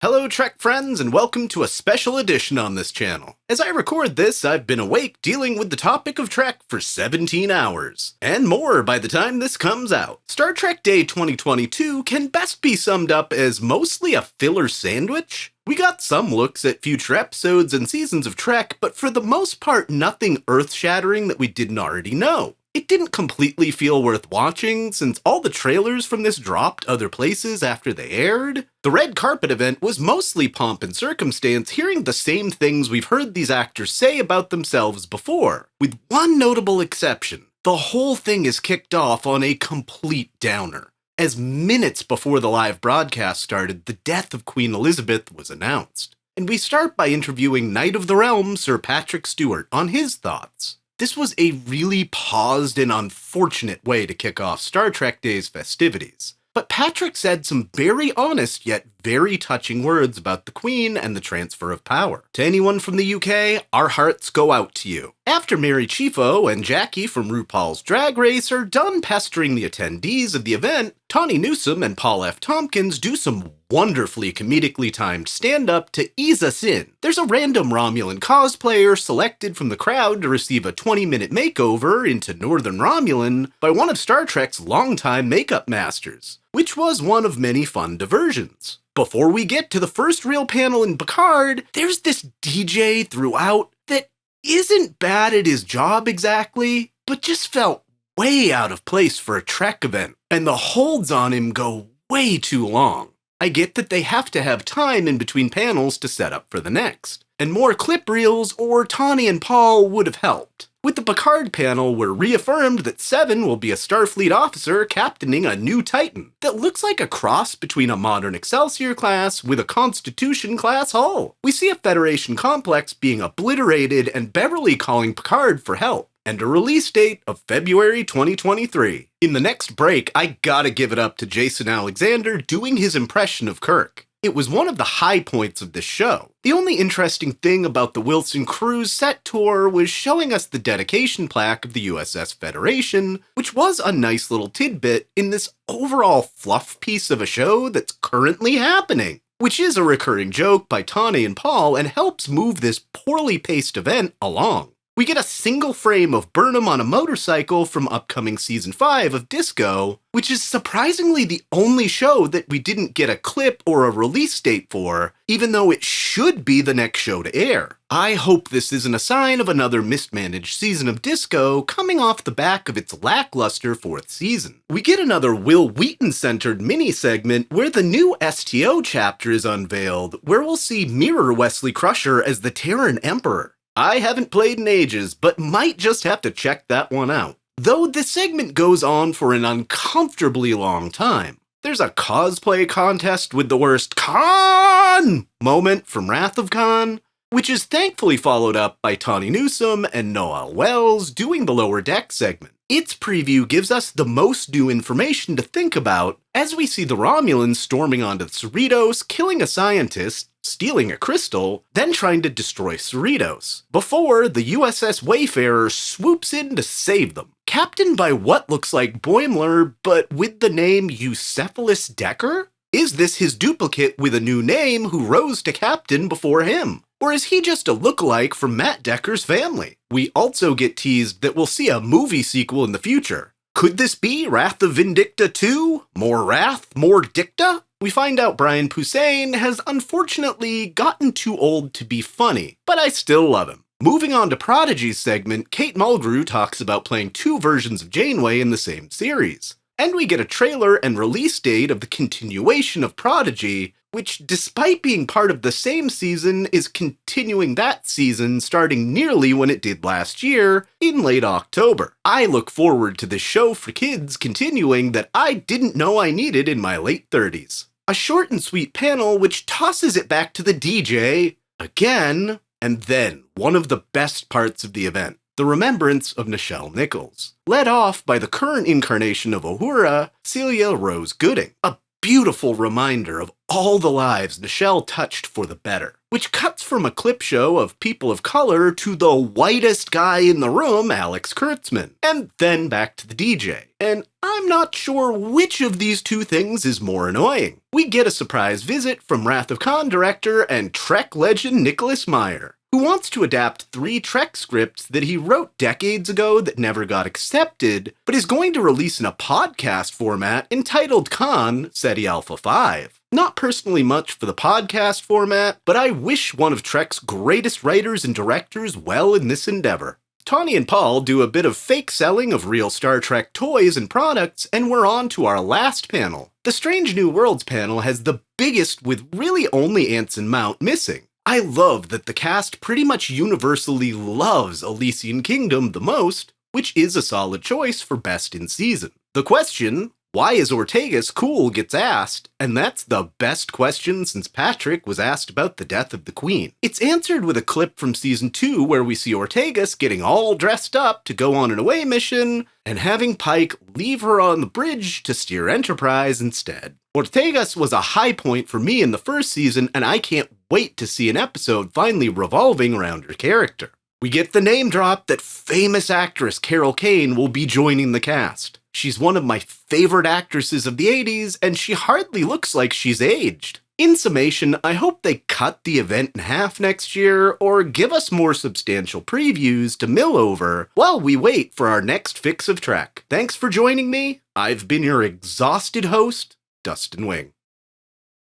Hello Trek friends and welcome to a special edition on this channel. As I record this, I've been awake dealing with the topic of Trek for 17 hours, and more by the time this comes out. Star Trek Day 2022 can best be summed up as mostly a filler sandwich. We got some looks at future episodes and seasons of Trek, but for the most part nothing earth-shattering that we didn't already know. It didn't completely feel worth watching, since all the trailers from this dropped other places after they aired. The red carpet event was mostly pomp and circumstance, hearing the same things we've heard these actors say about themselves before, with one notable exception. The whole thing is kicked off on a complete downer, as minutes before the live broadcast started, the death of Queen Elizabeth was announced. And we start by interviewing Knight of the Realm Sir Patrick Stewart on his thoughts. This was a really paused and unfortunate way to kick off Star Trek Day's festivities. But Patrick said some very honest yet very touching words about the Queen and the transfer of power. To anyone from the UK, our hearts go out to you. After Mary Chieffo and Jackie from RuPaul's Drag Race are done pestering the attendees of the event, Tawney Newsome and Paul F. Tompkins do some wonderfully comedically timed stand-up to ease us in. There's a random Romulan cosplayer selected from the crowd to receive a 20-minute makeover into Northern Romulan by one of Star Trek's longtime makeup masters, which was one of many fun diversions. Before we get to the first real panel in Picard, there's this DJ throughout that isn't bad at his job exactly, but just felt way out of place for a Trek event, and the holds on him go way too long. I get that they have to have time in between panels to set up for the next, and more clip reels or Tawney and Paul would have helped. With the Picard panel, we're reaffirmed that Seven will be a Starfleet officer captaining a new Titan that looks like a cross between a modern Excelsior class with a Constitution class hull. We see a Federation complex being obliterated and Beverly calling Picard for help, and a release date of February 2023. In the next break, I gotta give it up to Jason Alexander doing his impression of Kirk. It was one of the high points of this show. The only interesting thing about the Wilson Cruise set tour was showing us the dedication plaque of the USS Federation, which was a nice little tidbit in this overall fluff piece of a show that's currently happening, which is a recurring joke by Tawney and Paul and helps move this poorly paced event along. We get a single frame of Burnham on a motorcycle from upcoming Season 5 of Disco, which is surprisingly the only show that we didn't get a clip or a release date for, even though it should be the next show to air. I hope this isn't a sign of another mismanaged season of Disco coming off the back of its lackluster 4th season. We get another Will Wheaton-centered mini-segment where the new STO chapter is unveiled, where we'll see Mirror Wesley Crusher as the Terran Emperor. I haven't played in ages, but might just have to check that one out. Though this segment goes on for an uncomfortably long time. There's a cosplay contest with the worst Khan moment from Wrath of Khan, which is thankfully followed up by Tawney Newsome and Noel Wells doing the Lower Deck segment. Its preview gives us the most new information to think about as we see the Romulans storming onto Cerritos, killing a scientist, stealing a crystal, then trying to destroy Cerritos, before the USS Wayfarer swoops in to save them. Captained by what looks like Boimler, but with the name Eusephilis Decker? Is this his duplicate with a new name who rose to captain before him? Or is he just a lookalike from Matt Decker's family? We also get teased that we'll see a movie sequel in the future. Could this be Wrath of Vindicta 2? More wrath, more dicta? We find out Brian Posehn has unfortunately gotten too old to be funny, but I still love him. Moving on to Prodigy's segment, Kate Mulgrew talks about playing 2 versions of Janeway in the same series. And we get a trailer and release date of the continuation of Prodigy, which, despite being part of the same season, is continuing that season starting nearly when it did last year, in late October. I look forward to this show for kids continuing that I didn't know I needed in my late 30s. A short and sweet panel which tosses it back to the DJ, again, and then one of the best parts of the event, the Remembrance of Nichelle Nichols, led off by the current incarnation of Uhura, Celia Rose Gooding. A beautiful reminder of all the lives Nichelle touched for the better, which cuts from a clip show of people of color to the whitest guy in the room, Alex Kurtzman, and then back to the DJ. And I'm not sure which of these two things is more annoying. We get a surprise visit from Wrath of Khan director and Trek legend Nicholas Meyer, who wants to adapt 3 Trek scripts that he wrote decades ago that never got accepted, but is going to release in a podcast format entitled Khan Ceti Alpha 5. Not personally much for the podcast format, but I wish one of Trek's greatest writers and directors well in this endeavor. Tawney and Paul do a bit of fake selling of real Star Trek toys and products, and we're on to our last panel. The Strange New Worlds panel has the biggest with really only Anson Mount missing. I love that the cast pretty much universally loves Elysian Kingdom the most, which is a solid choice for best in season. The question, why is Ortegas cool, gets asked, and that's the best question since Patrick was asked about the death of the Queen. It's answered with a clip from season 2 where we see Ortegas getting all dressed up to go on an away mission, and having Pike leave her on the bridge to steer Enterprise instead. Ortegas was a high point for me in the first season, and I can't wait to see an episode finally revolving around her character. We get the name drop that famous actress Carol Kane will be joining the cast. She's one of my favorite actresses of the 80s, and she hardly looks like she's aged. In summation, I hope they cut the event in half next year, or give us more substantial previews to mill over while we wait for our next fix of Trek. Thanks for joining me. I've been your exhausted host, Dustin Wing.